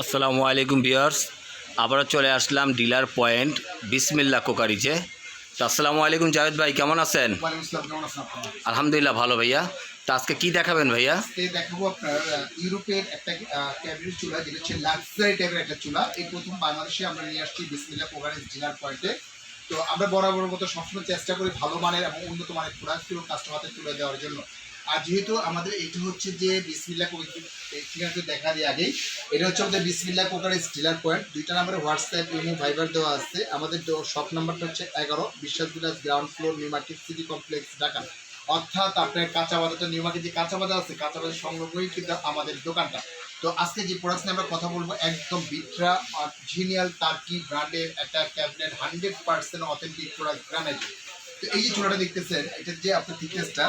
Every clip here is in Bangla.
আসসালামু আলাইকুম ভিউয়ার্স, আবারও চলে আসলাম ডিলার পয়েন্ট বিসমিল্লাহ কোকারিজে। তো আসসালামু আলাইকুম জাভেদ ভাই, কেমন আছেন? ওয়ালাইকুম আসসালাম, কেমন আছেন আপনি? আলহামদুলিল্লাহ ভালো ভাইয়া। তো আজকে কী দেখাবেন ভাইয়া? আজকে দেখাবো আপনার ইউরোপের একটা ক্যাবিনেট চুলা, যেটা হচ্ছে লাক্সারি টাইপের একটা চুলা। এই প্রথম বাংলাদেশে আমরা নিয়ে আসছি বিসমিল্লাহ কোকারিজ ডিলার পয়েন্টে। তো আমরা বরাবর মতো সবসময় চেষ্টা করি ভালো মানের এবং উন্নত মানের প্রোডাক্ট কাস্টমারকে তুলে দেওয়ার জন্য। আর যেহেতু আমাদের এটা হচ্ছে যে বিসমিল্লাহ কোকারিজ দেখা দিয়ে আগেই, এটা হচ্ছে আমাদের বিসমিল্লাহ কোকারিজ ডিলার পয়েন্ট। দুইটা নাম্বারে হোয়াটসঅ্যাপ ইমো ভাইবার দেওয়া আছে। আমাদের শপ নাম্বারটা হচ্ছে 11 বিশ্বাস বিলাস ground floor, new market city complex, Dhaka. অর্থাৎ আপনার কাঁচা বাজারটা, নিউ মার্কেট যে কাঁচা বাজার আছে, কাঁচা বাজার সংগ্রহই কিন্তু আমাদের দোকানটা। তো আজকে যে প্রোডাক্ট নিয়ে আমরা কথা বলবো, একদম বিট্রা অরিজিনাল টার্কি ব্র্যান্ডের একটা ক্যাবিনেট, 100% অথেন্টিক প্রোডাক্ট গ্রানাইট। তো এই যে চুলাটা দেখতেছেন, এটার যে আপনার থিকনেসটা,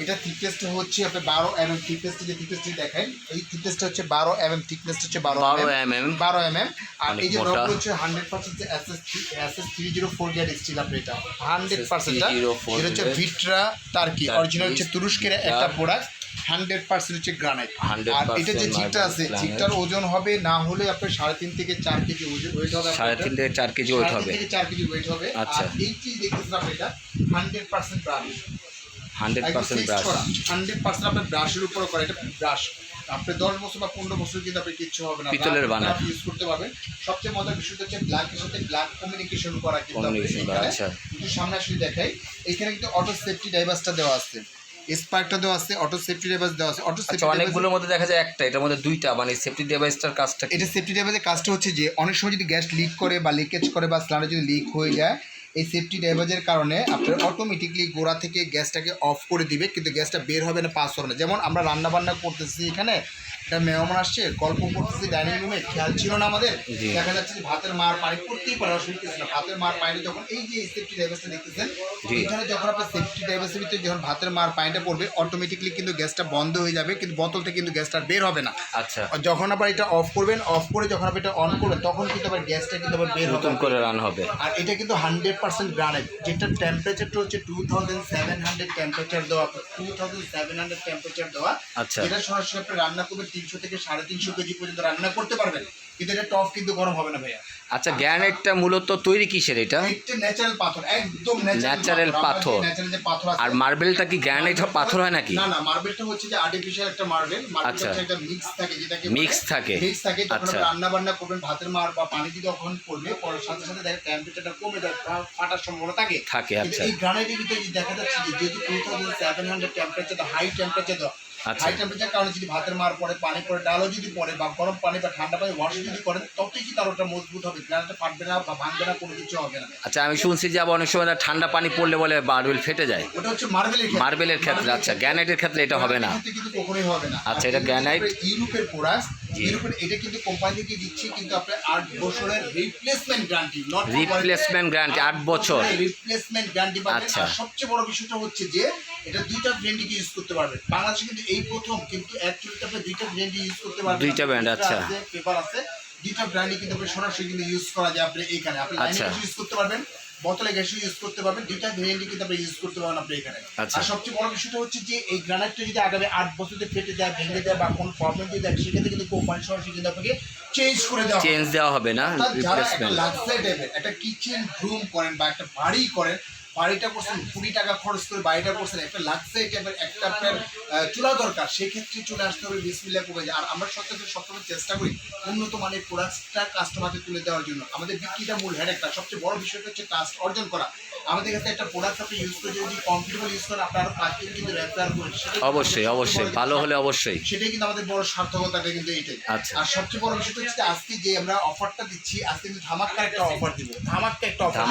এটা থিকনেসটা হচ্ছে আপনার 12 mm। থিকনেসটা যে থিকনেসটি দেখেন, এই থিকনেসটা হচ্ছে 12 mm, থিকনেসটা হচ্ছে 12 mm। আর এই যে রড হচ্ছে 100% যে SS 304 গ্রেড স্টিল। আপনি এটা 100% এটা হচ্ছে ভিট্রা টার্কি অরিজিনাল, হচ্ছে তুরস্কের একটা প্রোডাক্ট। 100% হচ্ছে গ্রানাইট। আর এটা যে চিকটা আছে, চিকটার ওজন হবে না হলে আপনার 3.5 থেকে 4 কেজি ওয়েট হবে। 3.5 থেকে 4 কেজি ওয়েট হবে। 4 কেজি ওয়েট হবে। আচ্ছা, আর এই যে দেখতেছেন আপনি, এটা 100% ব্রাশ, 100% ব্রাশ, 100% আপনার ব্রাশের উপরে করে। এটা ব্রাশ আপনি 10 বছর বা 15 বছর কিন্তু আপনি কিচ্ছু হবে না, পিতলের বানা ইউজ করতে পারবেন। সবচেয়ে মজার বিষয় হচ্ছে ব্ল্যাকের সাথে ব্ল্যাক কমিউনিকেশন করা কিন্তু আচ্ছা, একটু সামনে আসলে দেখাই। এখানে কিন্তু অটো সেফটি ডাইভার্সটা দেওয়া আছে, স্পার্কটা দেওয়া আছে, অটো সেফটি ডিভাইস দেওয়া আছে। অটো সেফটি অনেকগুলোর মধ্যে দেখা যায় একটা, এটার মধ্যে দুইটা, মানে সেফটি ডিভাইসটার কাজটা এটা সেফটি ডিভাইসের কাজটা হচ্ছে যে অনেক সময় যদি গ্যাস লিক করে বা লিকেজ করে বা সিলিন্ডার যদি লিক হয়ে যায়, এই সেফটি ডিভাইসের কারণে আপনার অটোমেটিকলি গোড়া থেকে গ্যাসটাকে অফ করে দিবে, কিন্তু গ্যাসটা বের হবে না, পাস হবে না। যেমন আমরা রান্না বান্না করতেছি, এখানে একটা মেহমান আসছে, গল্প করতেছি ডাইনিং রুমে, খেয়াল ছিল না আমাদের, দেখা যাচ্ছে যে ভাতের মার পানি করতেই পারে, অসুবিধা ছিল না। ভাতের মার পানিটা যখন এই যে সেফটি ডিভাইসটা দেখতেছেন, এখানে যখন আপনার সেফটি ডিভাইসের ভিতরে যখন ভাতের মার পানিটা পড়বে, অটোমেটিকলি কিন্তু গ্যাসটা বন্ধ হয়ে যাবে, কিন্তু বোতলটা কিন্তু গ্যাসটা বের হবে না। আচ্ছা, যখন আবার এটা অফ করবেন, অফ করে যখন আপনি এটা অন করবেন, তখন কিন্তু আবার গ্যাসটা কিন্তু আবার বের নতুন করে রান হবে। আর এটা কিন্তু 100% গ্রানাইট, যেটা টেম্পারেচারটা হচ্ছে 2700 টেম্পারেচার দেওয়া, 2700 টেম্পারেচার দেওয়া। আচ্ছা, এটা সরাসরি আপনি রান্না করবেন 300 থেকে 350 কেজি পর্যন্ত রান্না করতে পারবেন, কিন্তু এটা টপ কিন্তু গরম হবে না ভাইয়া। আচ্ছা, গ্রানাইটটা মূলত তৈরি কিসের? এটা একটা ন্যাচারাল পাথর, একদম ন্যাচারাল পাথর। ন্যাচারাল যে পাথর আছে। আর মার্বেলটা কি গ্রানাইট পাথর হয় নাকি? না না, মার্বেলটা হচ্ছে যে আর্টিফিশিয়াল একটা মার্বেল। আচ্ছা, হচ্ছে একটা মিক্স থাকে, যেটাকে মিক্স থাকে। যখন আচ্ছা, রান্না বান্না করবেন, ভাতের মার বা পানি দিয়ে যখন পড়বে, পড়ার সাথে সাথে দেখেন টেম্পারেচারটা কমে যায়, ফাটার সম্ভাবনা থাকে। আচ্ছা, এই গ্রানাইটের ভিতরে দেখা যাচ্ছে যে যেহেতু 2700 টেম্পারেচার, হাই টেম্পারেচার দেওয়া, আচ্ছা, হাই টেম্পারেচার কারণে যদি ভাতের মার পরে, পানি পরে, ডালও যদি পড়ে বা গরম পানি বা ঠান্ডা পানি ওয়াশ যদি করেন, ততই কি তার ওটা মজবুত হবে, গ্রানাইটটা ফাটবে না বা ভাঙবে না, কোনো কিছু হবে না। আচ্ছা, আমি শুনছি যে আবার অনেক সময় ঠান্ডা পানি পড়লে বলে মার্বেল ফেটে যায়। ওটা হচ্ছে মার্বেলের ক্ষেত্রে। আচ্ছা, গ্রানাইটের ক্ষেত্রে এটা হবে না। কিন্তু কখনোই হবে না। আচ্ছা, এটা গ্রানাইট, ইউরোপের প্রোডাক্ট, ইউরোপের এটা কিন্তু কোম্পানি থেকে দিচ্ছি, কিন্তু আপনার 8 বছরের রিপ্লেসমেন্ট গ্যারান্টি, রিপ্লেসমেন্ট গ্যারান্টি 8 বছর রিপ্লেসমেন্ট গ্যারান্টি পাবেন। আচ্ছা, আর সবচেয়ে বড় বিষয়টা হচ্ছে যে এটা দুইটা ব্র্যান্ডই ইউজ করতে পারবেন। বাংলাদেশে কিন্তু এই প্রথম, কিন্তু অ্যাকচুয়ালি আপনি দুইটা ব্র্যান্ডই ইউজ করতে পারবেন। দুইটা ব্র্যান্ড, আচ্ছা, পেপার আছে, দুইটা ব্র্যান্ডই কিন্তু আপনি সরাসরি কিন্তু ইউজ করা যায়। আপনি এখানে আপনি লাইনে ইউজ করতে পারবেন, বোতলে গ্যাসও ইউজ করতে পারবেন, দুইটা ভেরিয়েন্টই কিন্তু আপনি ইউজ করতে পারবেন আপনি এখানে। আর সবচেয়ে বড় বিষয়টা হচ্ছে যে এই গ্রানাইটটা যদি আগামী 8 বছরে ফেটে যায়, ভেঙে যায় বা কোনো প্রবলেম যদি থাকে, সেক্ষেত্রে কিন্তু কোম্পানি সরাসরি কিন্তু আপনাকে চেঞ্জ দেওয়া হবে না। যারা একটা লাক্সারি টাইপের একটা কিচেন রুম করেন বা একটা বাড়ি করেন, বাড়িটা করছেন 20 টাকা খরচ করে, বাড়িটা করছেন, একটা লাক্সারি টাইপের একটা আপনার চুলা দরকার, সেক্ষেত্রে চলে আসতে হবে বিসমিল্লাহ কোকারিজ। আর আমরা সবসময় চেষ্টা করি উন্নত মানের প্রোডাক্টটা কাস্টমারকে তুলে দেওয়ার জন্য। আমাদের বিক্রিটা মূল হেডেকটা, সবচেয়ে বড় বিষয়টা হচ্ছে ট্রাস্ট অর্জন করা। আমাদের কাছে একটা প্রোডাক্ট আপনি ইউজ করে যদি কমফোর্টেবল ইউজ করেন, আপনারা 5 দিন কিন্তু রেফার করেন, অবশ্যই ভালো হলে অবশ্যই সেটাই কিন্তু আমাদের বড় সার্থকতাটা কিন্তু এইটাই। আচ্ছা, আর সবচেয়ে বড় বিষয়টা হচ্ছে আজকে যে আমরা অফারটা দিচ্ছি, আজকে কিন্তু ধামাকা একটা অফার দিব, ধামাকা একটা অফার।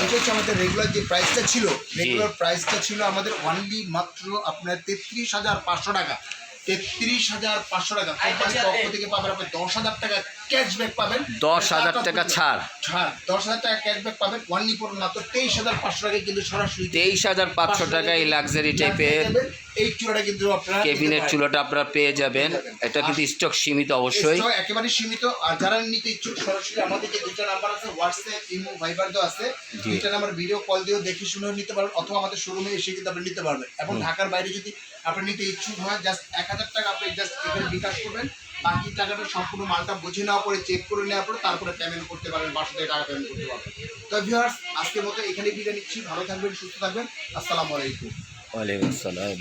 এটা হচ্ছে আমাদের রেগুলার যে প্রাইসটা ছিল, রেগুলার প্রাইসটা ছিল আমাদের অনলি মাত্র আপনার 33,500 টাকা। 33,500 টাকা কোম্পানির পক্ষ থেকে পাবেন আপনি 10,000 টাকা ক্যাশব্যাক পাবেন, 10,000 টাকা ছাড়, 10,000 টাকা ক্যাশব্যাক পাবেন। অনলি পর মাত্র 23,500 টাকা কিন্তু সরাসরি 23,500 টাকায় লাক্সারি টাইপের এই চুলাটা কিন্তু আপনারা কেবিনেট চুলাটা আপনারা পেয়ে যাবেন। এটা কিন্তু স্টক সীমিত, অবশ্যই একেবারে সীমিত। আর যারা নিতে ইচ্ছুক, সরাসরি আমাদের যে দুটো নাম্বার আছে, হোয়াটসঅ্যাপ ইমো ভাইবার তো আছে, দুইটা নাম্বার ভিডিও কল দিয়েও দেখে শুনেও নিতে পারবেন, অথবা আমাদের শোরুমে এসে কিন্তু আপনি নিতে পারবেন। এবং ঢাকার বাইরে যদি আপনি নিতে ইচ্ছুক হয়, জাস্ট 1,000 টাকা আপনি জাস্ট এখানে বিকাশ করবেন, বাকি টাকাটা সম্পূর্ণ মালটা বুঝে নেওয়ার পরে চেক করে নেওয়ার পরে তারপরে পেমেন্ট করতে পারবেন, 500 থেকে টাকা পেমেন্ট করতে পারবেন। তো ভিউয়ার্স, আজকের মতো এখানেই বিদায় নিচ্ছি। ভালো থাকবেন, সুস্থ থাকবেন। আসসালামু আলাইকুম। ওয়ালাইকুম আসসালাম।